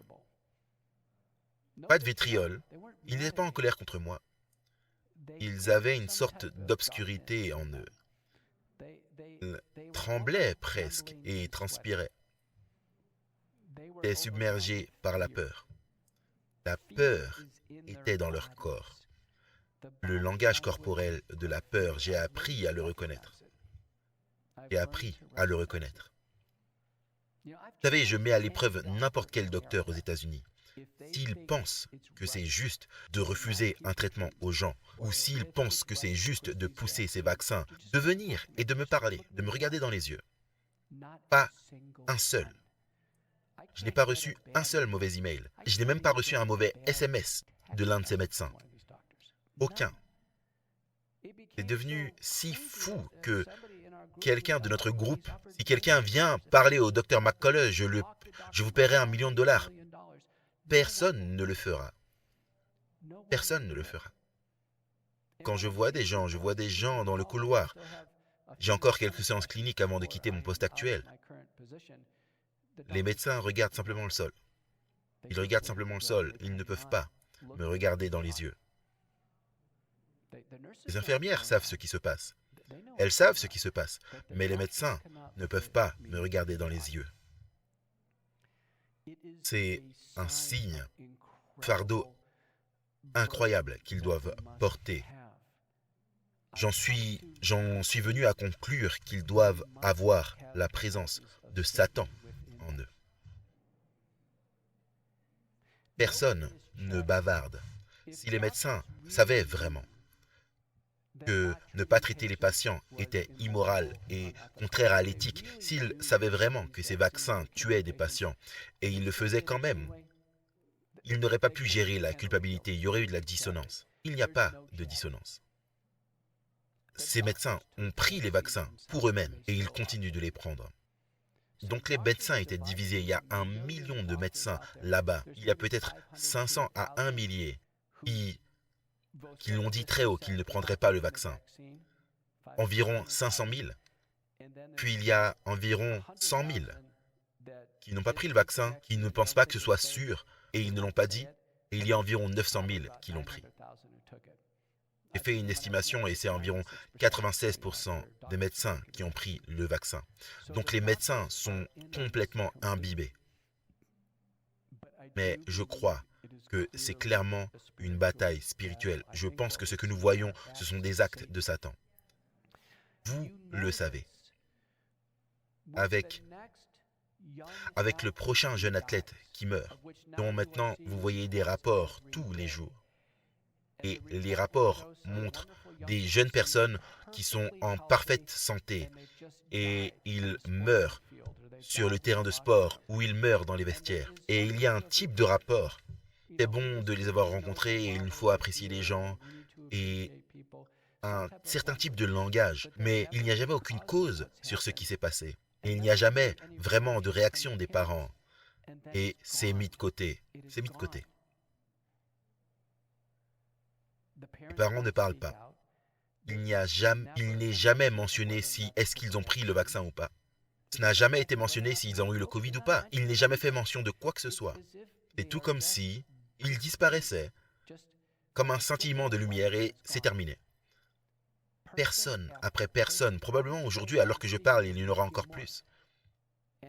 Pas de vitriol. Ils n'étaient pas en colère contre moi. Ils avaient une sorte d'obscurité en eux. Ils tremblaient presque et transpiraient. Ils étaient submergés par la peur. La peur était dans leur corps. Le langage corporel de la peur, j'ai appris à le reconnaître. J'ai appris à le reconnaître. Vous savez, je mets à l'épreuve n'importe quel docteur aux États-Unis. S'il pense que c'est juste de refuser un traitement aux gens, ou s'il pense que c'est juste de pousser ces vaccins, de venir et de me parler, de me regarder dans les yeux. Pas un seul. Je n'ai pas reçu un seul mauvais email. Je n'ai même pas reçu un mauvais SMS de l'un de ces médecins. Aucun. C'est devenu si fou que quelqu'un de notre groupe, si quelqu'un vient parler au docteur McCullough, je vous paierai $1 million. Personne ne le fera. Personne ne le fera. Quand je vois des gens dans le couloir. J'ai encore quelques séances cliniques avant de quitter mon poste actuel. Les médecins regardent simplement le sol. Ils regardent simplement le sol. Ils ne peuvent pas me regarder dans les yeux. Les infirmières savent ce qui se passe. Elles savent ce qui se passe, mais les médecins ne peuvent pas me regarder dans les yeux. C'est un signe, fardeau incroyable qu'ils doivent porter. J'en suis venu à conclure qu'ils doivent avoir la présence de Satan en eux. Personne ne bavarde. Si les médecins savaient vraiment que ne pas traiter les patients était immoral et contraire à l'éthique, s'ils savaient vraiment que ces vaccins tuaient des patients et ils le faisaient quand même, ils n'auraient pas pu gérer la culpabilité, il y aurait eu de la dissonance. Il n'y a pas de dissonance. Ces médecins ont pris les vaccins pour eux-mêmes et ils continuent de les prendre. Donc les médecins étaient divisés. Il y a 1 million de médecins là-bas. Il y a peut-être 500 à 1 millier qui l'ont dit très haut qu'ils ne prendraient pas le vaccin. Environ 500 000. Puis il y a environ 100 000 qui n'ont pas pris le vaccin, qui ne pensent pas que ce soit sûr et ils ne l'ont pas dit. Et il y a environ 900 000 qui l'ont pris. J'ai fait une estimation et c'est environ 96% des médecins qui ont pris le vaccin. Donc les médecins sont complètement imbibés. Mais je crois que c'est clairement une bataille spirituelle. Je pense que ce que nous voyons, ce sont des actes de Satan. Vous le savez. Avec le prochain jeune athlète qui meurt, dont maintenant vous voyez des rapports tous les jours. Et les rapports montrent des jeunes personnes qui sont en parfaite santé et ils meurent sur le terrain de sport ou ils meurent dans les vestiaires. Et il y a un type de rapport. C'est bon de les avoir rencontrés et il faut apprécier les gens et un certain type de langage. Mais il n'y a jamais aucune cause sur ce qui s'est passé. Et il n'y a jamais vraiment de réaction des parents. Et c'est mis de côté. C'est mis de côté. Les parents ne parlent pas. Il n'est jamais mentionné si est-ce qu'ils ont pris le vaccin ou pas. Ce n'a jamais été mentionné s'ils ont eu le Covid ou pas. Il n'est jamais fait mention de quoi que ce soit. C'est tout comme si ils disparaissaient comme un scintillement de lumière et c'est terminé. Personne après personne, probablement aujourd'hui alors que je parle, il y en aura encore plus.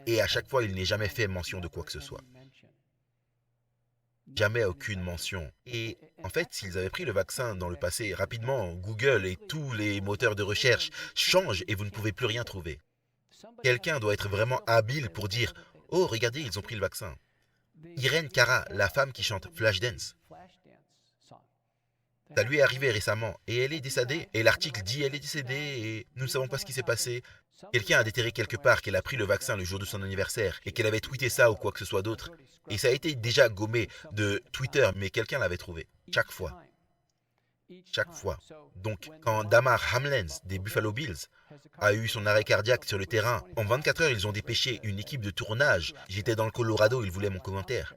Et à chaque fois, il n'est jamais fait mention de quoi que ce soit. Jamais aucune mention. Et en fait, s'ils avaient pris le vaccin dans le passé, rapidement, Google et tous les moteurs de recherche changent et vous ne pouvez plus rien trouver. Quelqu'un doit être vraiment habile pour dire « Oh, regardez, ils ont pris le vaccin ». Irene Cara, la femme qui chante Flashdance, ça lui est arrivé récemment et elle est décédée. Et l'article dit elle est décédée et nous ne savons pas ce qui s'est passé. Quelqu'un a déterré quelque part qu'elle a pris le vaccin le jour de son anniversaire et qu'elle avait tweeté ça ou quoi que ce soit d'autre. Et ça a été déjà gommé de Twitter, mais quelqu'un l'avait trouvé. Chaque fois. Chaque fois. Donc, quand Damar Hamlin des Buffalo Bills a eu son arrêt cardiaque sur le terrain, en 24 heures, ils ont dépêché une équipe de tournage. J'étais dans le Colorado, ils voulaient mon commentaire.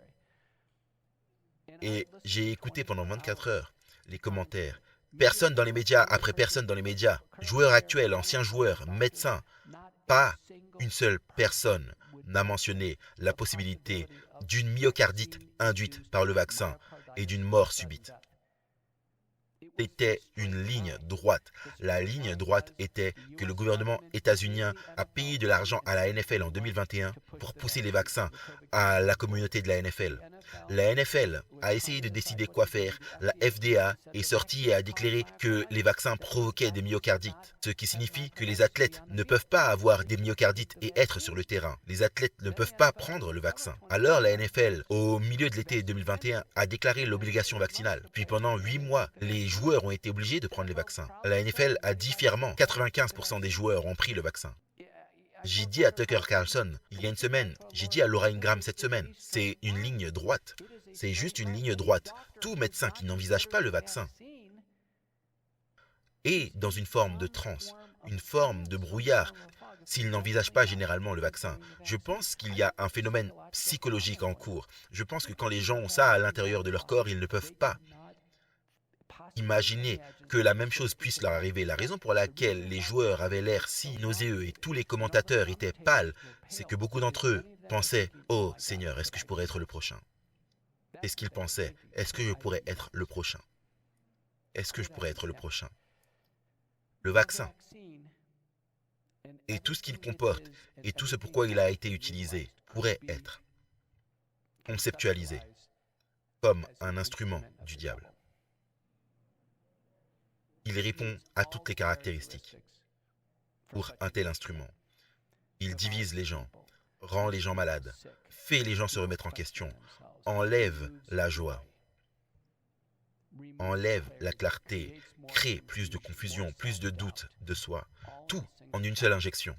Et j'ai écouté pendant 24 heures les commentaires. Personne dans les médias après personne dans les médias. Joueurs actuels, anciens joueurs, médecins. Pas une seule personne n'a mentionné la possibilité d'une myocardite induite par le vaccin et d'une mort subite. C'était une ligne droite. La ligne droite était que le gouvernement états-unien a payé de l'argent à la NFL en 2021 pour pousser les vaccins à la communauté de la NFL. La NFL a essayé de décider quoi faire. La FDA est sortie et a déclaré que les vaccins provoquaient des myocardites, ce qui signifie que les athlètes ne peuvent pas avoir des myocardites et être sur le terrain. Les athlètes ne peuvent pas prendre le vaccin. Alors la NFL, au milieu de l'été 2021, a déclaré l'obligation vaccinale. Puis pendant 8 mois, les joueurs ont été obligés de prendre les vaccins. La NFL a dit fièrement 95% des joueurs ont pris le vaccin. J'ai dit à Tucker Carlson il y a une semaine, j'ai dit à Laura Ingraham cette semaine, c'est une ligne droite. C'est juste une ligne droite. Tout médecin qui n'envisage pas le vaccin est dans une forme de transe, une forme de brouillard, s'il n'envisage pas généralement le vaccin. Je pense qu'il y a un phénomène psychologique en cours. Je pense que quand les gens ont ça à l'intérieur de leur corps, ils ne peuvent pas imaginer que la même chose puisse leur arriver. La raison pour laquelle les joueurs avaient l'air si nauséeux et tous les commentateurs étaient pâles, c'est que beaucoup d'entre eux pensaient « Oh Seigneur, est-ce que je pourrais être le prochain ?» C'est ce qu'ils pensaient. Est-ce que je pourrais être le prochain? Est-ce que je pourrais être le prochain? Le vaccin et tout ce qu'il comporte et tout ce pourquoi il a été utilisé pourrait être conceptualisé comme un instrument du diable. Il répond à toutes les caractéristiques pour un tel instrument. Il divise les gens, rend les gens malades, fait les gens se remettre en question, enlève la joie, enlève la clarté, crée plus de confusion, plus de doute de soi, tout en une seule injection.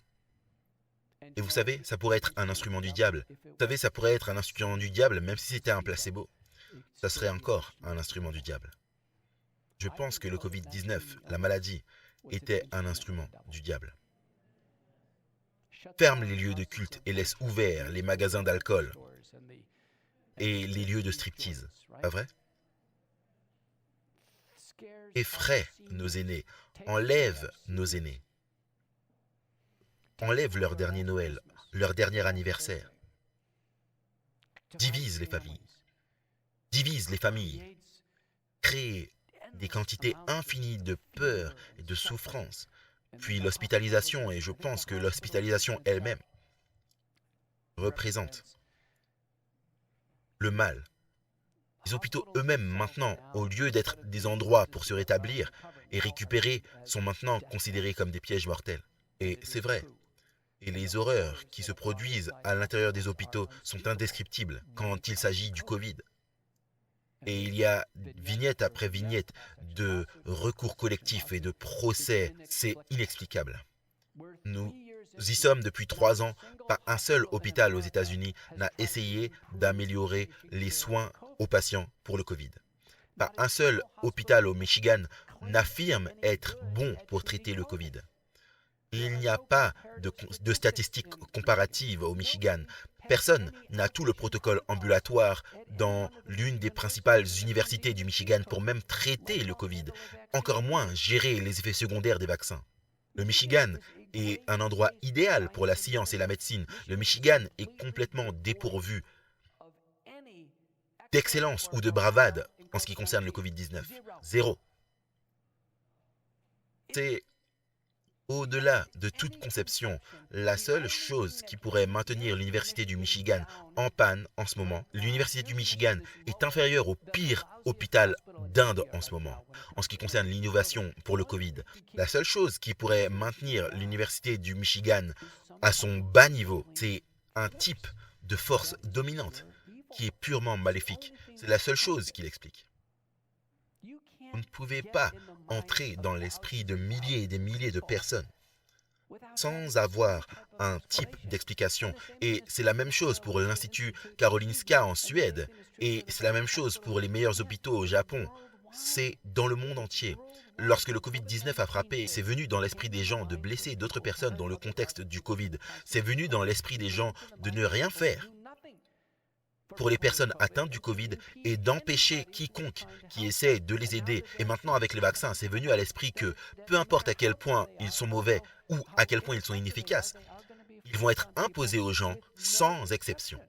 Et vous savez, ça pourrait être un instrument du diable. Vous savez, ça pourrait être un instrument du diable même si c'était un placebo. Ça serait encore un instrument du diable. Je pense que le Covid-19, la maladie, était un instrument du diable. Ferme les lieux de culte et laisse ouverts les magasins d'alcool et les lieux de striptease, pas vrai? Effraie nos aînés, enlève nos aînés. Enlève leur dernier Noël, leur dernier anniversaire. Divise les familles. Divise les familles. Crée des quantités infinies de peur et de souffrance. Puis l'hospitalisation, et je pense que l'hospitalisation elle-même représente le mal. Les hôpitaux eux-mêmes maintenant, au lieu d'être des endroits pour se rétablir et récupérer, sont maintenant considérés comme des pièges mortels. Et c'est vrai. Et les horreurs qui se produisent à l'intérieur des hôpitaux sont indescriptibles quand il s'agit du Covid. Et il y a vignette après vignette de recours collectifs et de procès. C'est inexplicable. Nous y sommes depuis 3 ans. Pas un seul hôpital aux États-Unis n'a essayé d'améliorer les soins aux patients pour le Covid. Pas un seul hôpital au Michigan n'affirme être bon pour traiter le Covid. Il n'y a pas de statistiques comparatives au Michigan. Personne n'a tout le protocole ambulatoire dans l'une des principales universités du Michigan pour même traiter le Covid, encore moins gérer les effets secondaires des vaccins. Le Michigan est un endroit idéal pour la science et la médecine. Le Michigan est complètement dépourvu d'excellence ou de bravade en ce qui concerne le Covid-19. Zéro. C'est au-delà de toute conception, la seule chose qui pourrait maintenir l'Université du Michigan en panne en ce moment, l'Université du Michigan est inférieure au pire hôpital d'Inde en ce moment, en ce qui concerne l'innovation pour le Covid. La seule chose qui pourrait maintenir l'Université du Michigan à son bas niveau, c'est un type de force dominante qui est purement maléfique. C'est la seule chose qui l'explique. Vous ne pouvez pas entrer dans l'esprit de milliers et des milliers de personnes sans avoir un type d'explication. Et c'est la même chose pour l'Institut Karolinska en Suède. Et c'est la même chose pour les meilleurs hôpitaux au Japon. C'est dans le monde entier. Lorsque le Covid-19 a frappé, c'est venu dans l'esprit des gens de blesser d'autres personnes dans le contexte du Covid. C'est venu dans l'esprit des gens de ne rien faire pour les personnes atteintes du Covid et d'empêcher quiconque qui essaie de les aider. Et maintenant, avec les vaccins, c'est venu à l'esprit que peu importe à quel point ils sont mauvais ou à quel point ils sont inefficaces, ils vont être imposés aux gens sans exception.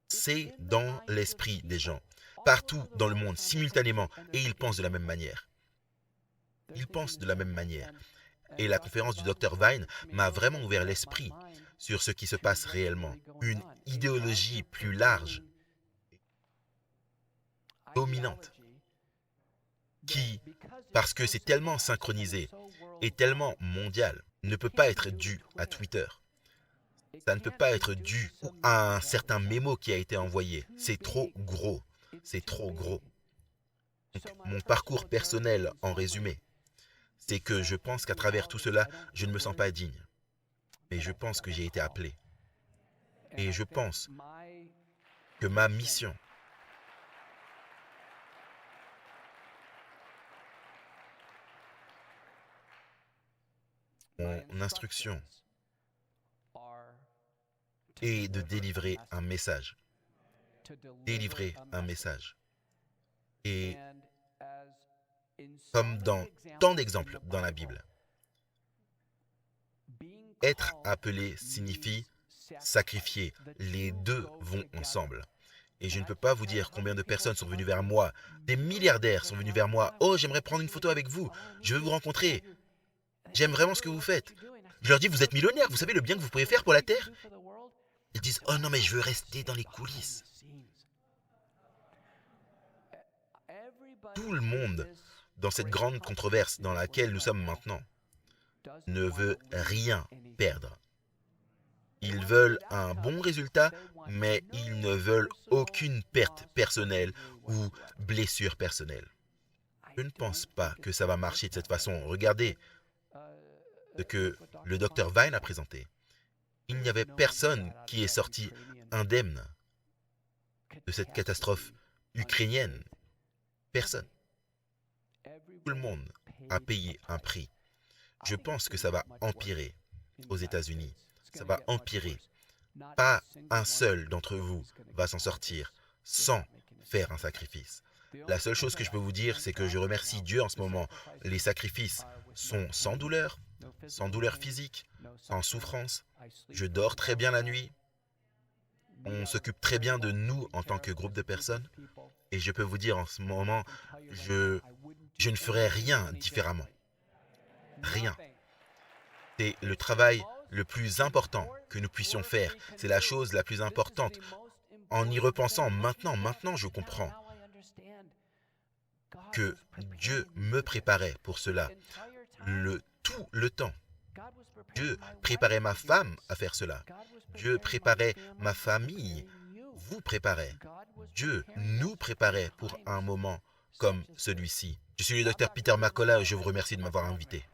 C'est dans l'esprit des gens, partout dans le monde, simultanément, et ils pensent de la même manière. Ils pensent de la même manière. Et la conférence du Dr Vine m'a vraiment ouvert l'esprit sur ce qui se passe réellement. Une idéologie plus large, dominante, qui, parce que c'est tellement synchronisé et tellement mondial, ne peut pas être due à Twitter. Ça ne peut pas être dû à un certain mémo qui a été envoyé. C'est trop gros. C'est trop gros. Donc, mon parcours personnel, en résumé, c'est que je pense qu'à travers tout cela, je ne me sens pas digne. Mais je pense que j'ai été appelé. Et je pense que ma mission, mon instruction, est de délivrer un message. Délivrer un message. Et comme dans tant d'exemples dans la Bible, être appelé signifie sacrifier. Les deux vont ensemble. Et je ne peux pas vous dire combien de personnes sont venues vers moi. Des milliardaires sont venus vers moi. Oh, j'aimerais prendre une photo avec vous. Je veux vous rencontrer. J'aime vraiment ce que vous faites. Je leur dis, vous êtes millionnaire, vous savez le bien que vous pouvez faire pour la Terre? Ils disent, oh non, mais je veux rester dans les coulisses. Tout le monde, dans cette grande controverse dans laquelle nous sommes maintenant, ne veut rien perdre. Ils veulent un bon résultat, mais ils ne veulent aucune perte personnelle ou blessure personnelle. Je ne pense pas que ça va marcher de cette façon. Regardez ce que le Dr Vine a présenté. Il n'y avait personne qui est sorti indemne de cette catastrophe ukrainienne. Personne. Tout le monde a payé un prix. Je pense que ça va empirer aux États-Unis. Ça va empirer. Pas un seul d'entre vous va s'en sortir sans faire un sacrifice. La seule chose que je peux vous dire, c'est que je remercie Dieu en ce moment. Les sacrifices sont sans douleur physique, sans souffrance. Je dors très bien la nuit. On s'occupe très bien de nous en tant que groupe de personnes. Et je peux vous dire en ce moment, je ne ferai rien différemment. Rien. C'est le travail le plus important que nous puissions faire. C'est la chose la plus importante. En y repensant maintenant je comprends que Dieu me préparait pour cela tout le temps. Dieu préparait ma femme à faire cela. Dieu préparait ma famille. Vous préparait. Dieu nous préparait pour un moment comme celui-ci. Je suis le docteur Peter Macola et je vous remercie de m'avoir invité.